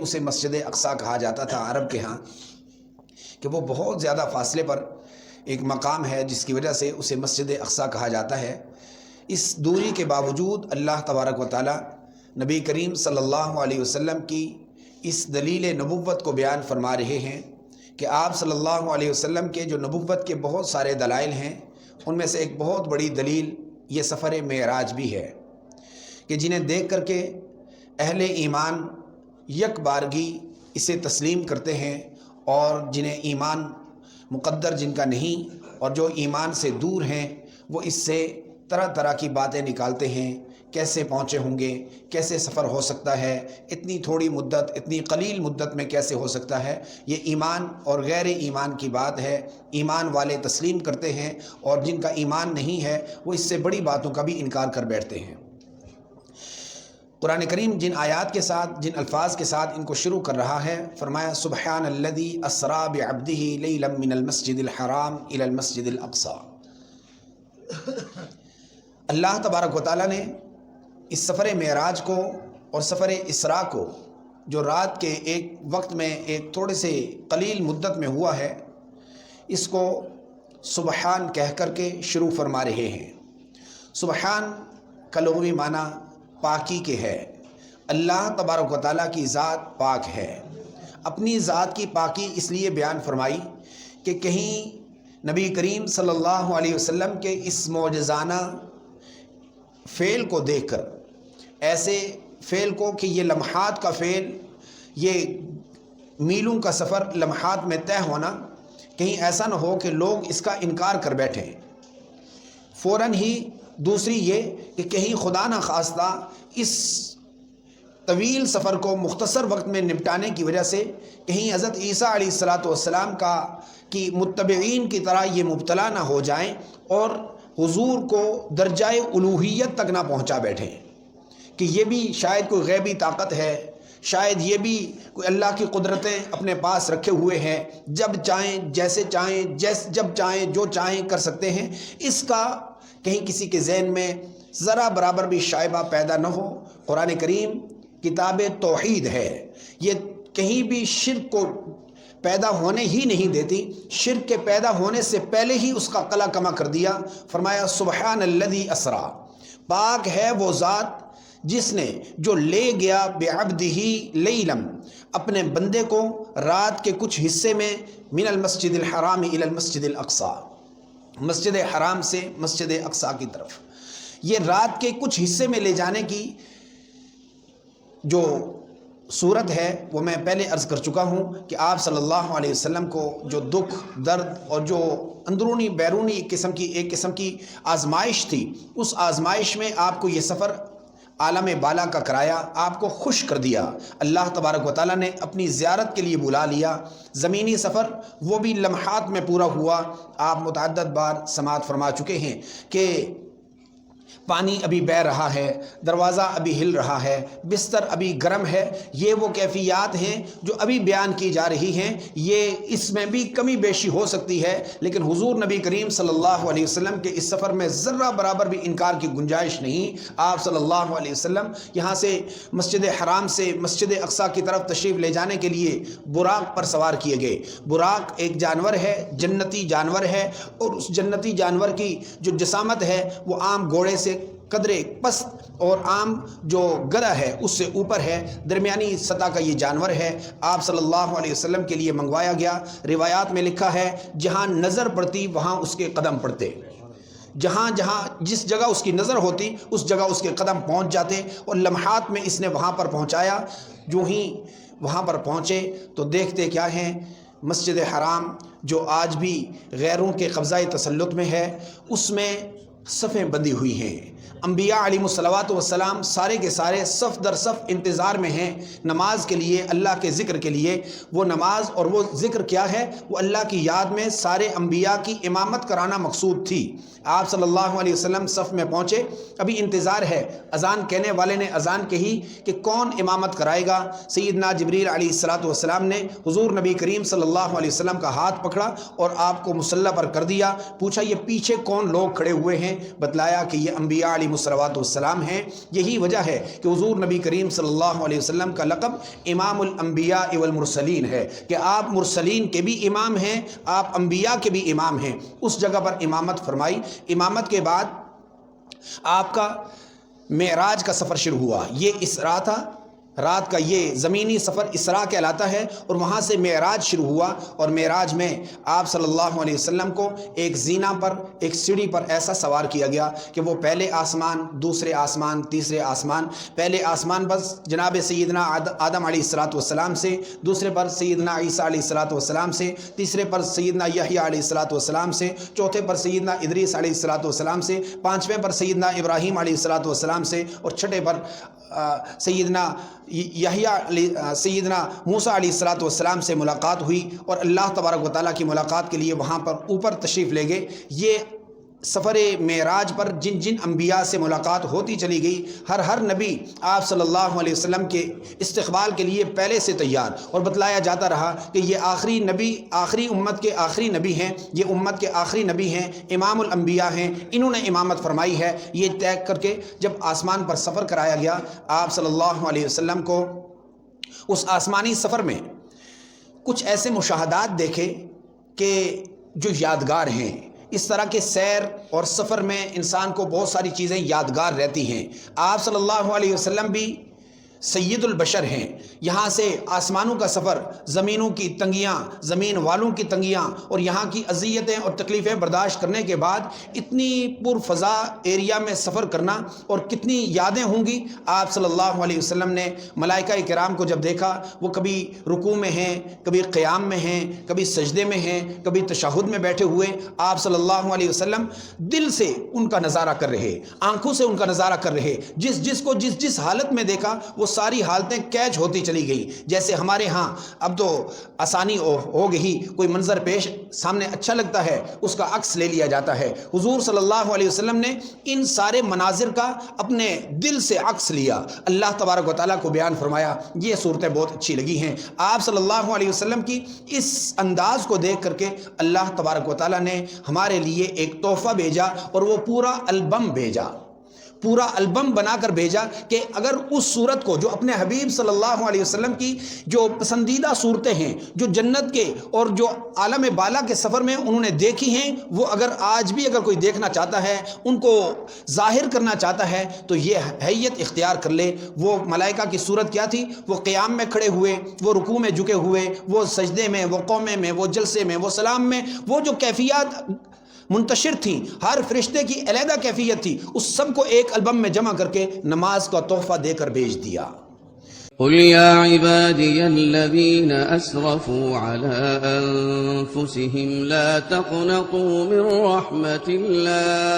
اسے مسجد اقصیٰ کہا جاتا تھا عرب کے ہاں، کہ وہ بہت زیادہ فاصلے پر ایک مقام ہے جس کی وجہ سے اسے مسجد اقصیٰ کہا جاتا ہے۔ اس دوری کے باوجود اللہ تبارک و تعالی نبی کریم صلی اللہ علیہ وسلم کی اس دلیل نبوت کو بیان فرما رہے ہیں کہ آپ صلی اللہ علیہ وسلم کے جو نبوت کے بہت سارے دلائل ہیں، ان میں سے ایک بہت بڑی دلیل یہ سفر معراج بھی ہے، کہ جنہیں دیکھ کر کے اہل ایمان یک بارگی اسے تسلیم کرتے ہیں، اور جنہیں ایمان مقدر جن کا نہیں اور جو ایمان سے دور ہیں وہ اس سے طرح طرح کی باتیں نکالتے ہیں، کیسے پہنچے ہوں گے، کیسے سفر ہو سکتا ہے، اتنی تھوڑی مدت، اتنی قلیل مدت میں کیسے ہو سکتا ہے۔ یہ ایمان اور غیر ایمان کی بات ہے۔ ایمان والے تسلیم کرتے ہیں، اور جن کا ایمان نہیں ہے وہ اس سے بڑی باتوں کا بھی انکار کر بیٹھتے ہیں۔ قرآن کریم جن آیات کے ساتھ، جن الفاظ کے ساتھ ان کو شروع کر رہا ہے، فرمایا سبحان الذی اسریٰ بعبدہ لیلا من المسجد الحرام الی المسجد الاقصی۔ اللہ تبارک و تعالیٰ نے اس سفر معراج کو اور سفر اسراء کو، جو رات کے ایک وقت میں ایک تھوڑے سے قلیل مدت میں ہوا ہے، اس کو سبحان کہہ کر کے شروع فرما رہے ہیں۔ سبحان کا لغوی معنی پاکی کے ہے۔ اللہ تبارک و تعالیٰ کی ذات پاک ہے۔ اپنی ذات کی پاکی اس لیے بیان فرمائی کہ کہیں نبی کریم صلی اللہ علیہ وسلم کے اس معجزانہ فعل کو دیکھ کر، ایسے فعل کو کہ یہ لمحات کا فعل، یہ میلوں کا سفر لمحات میں طے ہونا، کہیں ایسا نہ ہو کہ لوگ اس کا انکار کر بیٹھیں۔ فوراً ہی دوسری یہ کہ کہیں خدا نہ خواستہ اس طویل سفر کو مختصر وقت میں نپٹانے کی وجہ سے کہیں حضرت عیسیٰ علیہ السلام کی متبعین کی طرح یہ مبتلا نہ ہو جائیں اور حضور کو درجہ الوہیت تک نہ پہنچا بیٹھیں، کہ یہ بھی شاید کوئی غیبی طاقت ہے، شاید یہ بھی کوئی اللہ کی قدرتیں اپنے پاس رکھے ہوئے ہیں، جب چاہیں جیسے چاہیں جب چاہیں جو چاہیں کر سکتے ہیں، اس کا کہیں کسی کے ذہن میں ذرا برابر بھی شائبہ پیدا نہ ہو۔ قرآن کریم کتاب توحید ہے، یہ کہیں بھی شرک کو پیدا ہونے ہی نہیں دیتی، شرک کے پیدا ہونے سے پہلے ہی اس کا قلع کما کر دیا۔ فرمایا سبحان الذی اسریٰ، پاک ہے وہ ذات جس نے جو لے گیا بعبدہ لیلاً، اپنے بندے کو رات کے کچھ حصے میں، من المسجد الحرام الی المسجد الاقصی، مسجد حرام سے مسجد اقصیٰ کی طرف۔ یہ رات کے کچھ حصے میں لے جانے کی جو صورت ہے وہ میں پہلے عرض کر چکا ہوں کہ آپ صلی اللہ علیہ وسلم کو جو دکھ، درد اور جو اندرونی بیرونی ایک قسم کی آزمائش تھی، اس آزمائش میں آپ کو یہ سفر عالم بالا کا کرایا، آپ کو خوش کر دیا۔ اللہ تبارک و تعالیٰ نے اپنی زیارت کے لیے بلا لیا۔ زمینی سفر وہ بھی لمحات میں پورا ہوا۔ آپ متعدد بار سماعت فرما چکے ہیں کہ پانی ابھی بہہ رہا ہے، دروازہ ابھی ہل رہا ہے، بستر ابھی گرم ہے۔ یہ وہ کیفیات ہیں جو ابھی بیان کی جا رہی ہیں۔ یہ اس میں بھی کمی بیشی ہو سکتی ہے، لیکن حضور نبی کریم صلی اللہ علیہ وسلم کے اس سفر میں ذرہ برابر بھی انکار کی گنجائش نہیں۔ آپ صلی اللہ علیہ وسلم یہاں سے مسجد حرام سے مسجد اقصیٰ کی طرف تشریف لے جانے کے لیے براق پر سوار کیے گئے۔ براق ایک جانور ہے، جنتی جانور ہے، اور اس جنتی جانور کی جو جسامت ہے وہ عام گھوڑے سے قدرے پست اور عام جو گدھا ہے اس سے اوپر ہے، درمیانی سطح کا یہ جانور ہے۔ آپ صلی اللہ علیہ وسلم کے لیے منگوایا گیا۔ روایات میں لکھا ہے جہاں نظر پڑتی وہاں اس کے قدم پڑتے، جہاں جس جگہ اس کی نظر ہوتی اس جگہ اس کے قدم پہنچ جاتے، اور لمحات میں اس نے وہاں پر پہنچایا۔ جو ہی وہاں پر پہنچے تو دیکھتے کیا ہیں، مسجد حرام جو آج بھی غیروں کے قبضہ تسلط میں ہے، اس میں صفیں بندی ہوئی ہیں۔ انبیاء علیہ الصلوات والسلام سارے کے سارے صف در صف انتظار میں ہیں نماز کے لیے، اللہ کے ذکر کے لیے۔ وہ نماز اور وہ ذکر کیا ہے؟ وہ اللہ کی یاد میں سارے انبیاء کی امامت کرانا مقصود تھی۔ آپ صلی اللہ علیہ وسلم صف میں پہنچے، ابھی انتظار ہے۔ اذان کہنے والے نے اذان کہی کہ کون امامت کرائے گا؟ سیدنا جبریل علیہ السلام نے حضور نبی کریم صلی اللہ علیہ وسلم کا ہاتھ پکڑا اور آپ کو مصلی پر کر دیا۔ پوچھا یہ پیچھے کون لوگ کھڑے ہوئے ہیں؟ ہیں، بتلایا کہ یہ انبیاء علیہ الصلوۃ والسلام ہیں۔ یہی وجہ ہے کہ حضور نبی کریم صلی اللہ علیہ وسلم کا لقب امام الانبیاء والمرسلین ہے، کہ آپ مرسلین کے بھی امام ہیں، آپ انبیاء کے بھی امام ہیں۔ اس جگہ پر امامت فرمائی۔ امامت کے بعد آپ کا معراج کا سفر شروع ہوا۔ یہ اسراء تھا، رات کا یہ زمینی سفر اسراء کہلاتا ہے، اور وہاں سے معراج شروع ہوا۔ اور معراج میں آپ صلی اللہ علیہ وسلم کو ایک زینہ پر، ایک سیڑھی پر ایسا سوار کیا گیا کہ وہ پہلے آسمان، دوسرے آسمان، تیسرے آسمان، پہلے آسمان پر جناب سیدنا آدم علیہ الصلوۃ والسلام سے، دوسرے پر سیدنا عیسیٰ علیہ الصلوۃ والسلام سے، تیسرے پر سیدنا یحییٰ علیہ الصلوۃ والسلام سے، چوتھے پر سیدنا ادریس علیہ الصلوۃ والسلام سے، پانچویں پر سیدنا ابراہیم علیہ الصلوۃ والسلام سے، اور چھٹے پر سیدنا سیدنا موسیٰ علیہ الصلوۃ والسلام سے ملاقات ہوئی، اور اللہ تبارک و تعالیٰ کی ملاقات کے لیے وہاں پر اوپر تشریف لے گئے۔ یہ سفر معراج پر جن جن انبیاء سے ملاقات ہوتی چلی گئی، ہر نبی آپ صلی اللہ علیہ وسلم کے استقبال کے لیے پہلے سے تیار، اور بتلایا جاتا رہا کہ یہ آخری نبی، آخری امت کے آخری نبی ہیں، یہ امت کے آخری نبی ہیں، امام الانبیاء ہیں، انہوں نے امامت فرمائی ہے۔ یہ طے کر کے جب آسمان پر سفر کرایا گیا آپ صلی اللہ علیہ وسلم کو، اس آسمانی سفر میں کچھ ایسے مشاہدات دیکھے کہ جو یادگار ہیں۔ اس طرح کے سیر اور سفر میں انسان کو بہت ساری چیزیں یادگار رہتی ہیں۔ آپ صلی اللہ علیہ وسلم بھی سید البشر ہیں۔ یہاں سے آسمانوں کا سفر، زمینوں کی تنگیاں، زمین والوں کی تنگیاں اور یہاں کی اذیتیں اور تکلیفیں برداشت کرنے کے بعد اتنی پرفضا ایریا میں سفر کرنا، اور کتنی یادیں ہوں گی۔ آپ صلی اللہ علیہ وسلم نے ملائکہ کرام کو جب دیکھا، وہ کبھی رکوع میں ہیں، کبھی قیام میں ہیں، کبھی سجدے میں ہیں، کبھی تشہد میں بیٹھے ہوئے، آپ صلی اللہ علیہ وسلم دل سے ان کا نظارہ کر رہے، آنکھوں سے ان کا نظارہ کر رہے، جس کو جس حالت میں دیکھا وہ ساری حالتیں کیچ ہوتی چلی گئی۔ جیسے ہمارے ہاں اب تو آسانی ہو گئی، کوئی منظر پیش سامنے اچھا لگتا ہے، اس کا عکس لے لیا جاتا ہے۔ حضور صلی اللہ علیہ وسلم نے ان سارے مناظر کا اپنے دل سے عکس لیا، اللہ تبارک و تعالیٰ کو بیان فرمایا۔ یہ صورتیں بہت اچھی لگی ہیں۔ آپ صلی اللہ علیہ وسلم کی اس انداز کو دیکھ کر کے اللہ تبارک و تعالیٰ نے ہمارے لیے ایک تحفہ بھیجا، اور وہ پورا البم بھیجا، پورا البم بنا کر بھیجا، کہ اگر اس صورت کو جو اپنے حبیب صلی اللہ علیہ وسلم کی جو پسندیدہ صورتیں ہیں، جو جنت کے اور جو عالم بالا کے سفر میں انہوں نے دیکھی ہیں، وہ اگر آج بھی اگر کوئی دیکھنا چاہتا ہے، ان کو ظاہر کرنا چاہتا ہے، تو یہ حیت اختیار کر لے۔ وہ ملائکہ کی صورت کیا تھی؟ وہ قیام میں کھڑے ہوئے، وہ رکوع میں جھکے ہوئے، وہ سجدے میں، وہ قومے میں، وہ جلسے میں، وہ سلام میں، وہ جو کیفیات منتشر تھیں، ہر فرشتے کی علیحدہ کیفیت تھی، اس سب کو ایک البم میں جمع کر کے نماز کا تحفہ دے کر بھیج دیا۔ قل يا عبادي الذين أسرفوا على أنفسهم لا تقنطوا من رحمة الله